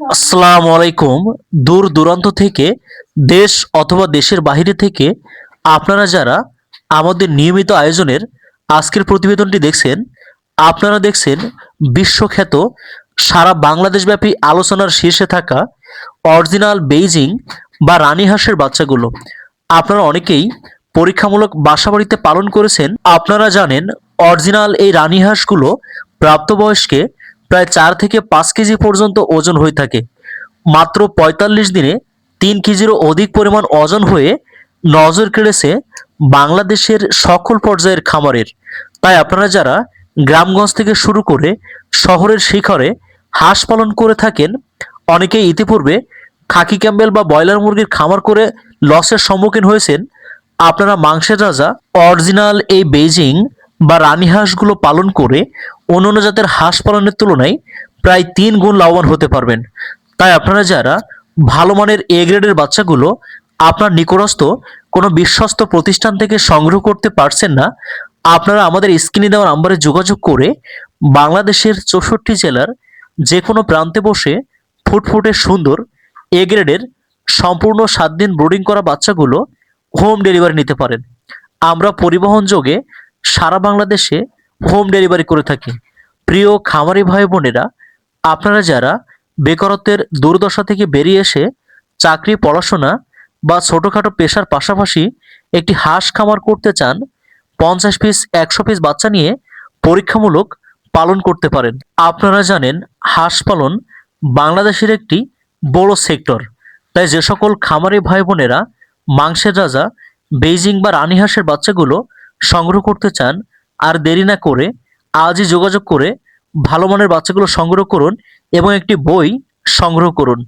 আসসালামু আলাইকুম। দূর দূরান্ত থেকে দেশ অথবা দেশের বাইরে থেকে আপনারা যারা আমাদের নিয়মিত আয়োজনের আজকের প্রতিবেদনটি দেখছেন, আপনারা দেখছেন বিশ্বখ্যাত সারা বাংলাদেশব্যাপী আলোচনার শীর্ষে থাকা অরিজিনাল বেইজিং বা রানী হাঁসের বাচ্চাগুলো। আপনারা অনেকেই পরীক্ষামূলক বাসাবাড়িতে পালন করেছেন। আপনারা জানেন অরিজিনাল এই রানী হাঁসগুলো প্রাপ্তবয়স্কে প্রায় 4 থেকে 5 কেজি পর্যন্ত ওজন হয়ে থাকে। মাত্র ৪৫ দিনে 3 কেজিরও অধিক পরিমাণ ওজন হয়ে নজর কেড়েছে বাংলাদেশের সকল পর্যায়ের খামারের। তাই আপনারা যারা গ্রামগঞ্জ থেকে শুরু করে শহরের শিখরে হাঁস পালন করে থাকেন, অনেকেই ইতিপূর্বে খাকি ক্যাম্বেল বা ব্রয়লার মুরগির খামার করে লসের সম্মুখীন হয়েছেন। আপনারা মাংসের রাজা অরিজিনাল এই বেইজিং বা রানী হাঁসগুলো পালন করে অন্যান্য জাতের হাঁস পালনের তুলনায় প্রায় 3 গুণ লাভবান হতে পারবেন। তাই আপনারা যারা ভালো মানের এ গ্রেডের বাচ্চাগুলো আপনার নিকটস্থ কোনো বিশ্বস্ত প্রতিষ্ঠান থেকে সংগ্রহ করতে পারছেন না, আপনারা আমাদের স্ক্রিনে দেওয়া নাম্বারে যোগাযোগ করে বাংলাদেশের 64 জেলার যে কোনো প্রান্তে বসে ফুটফুটে সুন্দর এ গ্রেডের সম্পূর্ণ 7 দিন ব্রুডিং করা বাচ্চাগুলো হোম ডেলিভারি নিতে পারেন। আমরা পরিবহন যোগে সারা বাংলাদেশে হোম ডেলিভারি করে থাকি। প্রিয় খামারি ভাই বোনেরা, আপনারা যারা বেকারত্বের দুর্দশা থেকে বেরিয়ে এসে চাকরি, পড়াশোনা বা ছোটোখাটো পেশার পাশাপাশি একটি হাঁস খামার করতে চান, 50 পিস 100 পিস বাচ্চা নিয়ে পরীক্ষামূলক পালন করতে পারেন। আপনারা জানেন হাঁস পালন বাংলাদেশের একটি বড় সেক্টর। তাই যে সকল খামারি ভাই বোনেরা মাংসের রাজা বেইজিং বা রানী হাঁসের বাচ্চাগুলো সংগ্রহ করতে চান, আর দেরি না করে আজই যোগাযোগ করে ভালো মানের বাচ্চাগুলো সংগ্রহ করুন এবং একটি বই সংগ্রহ করুন।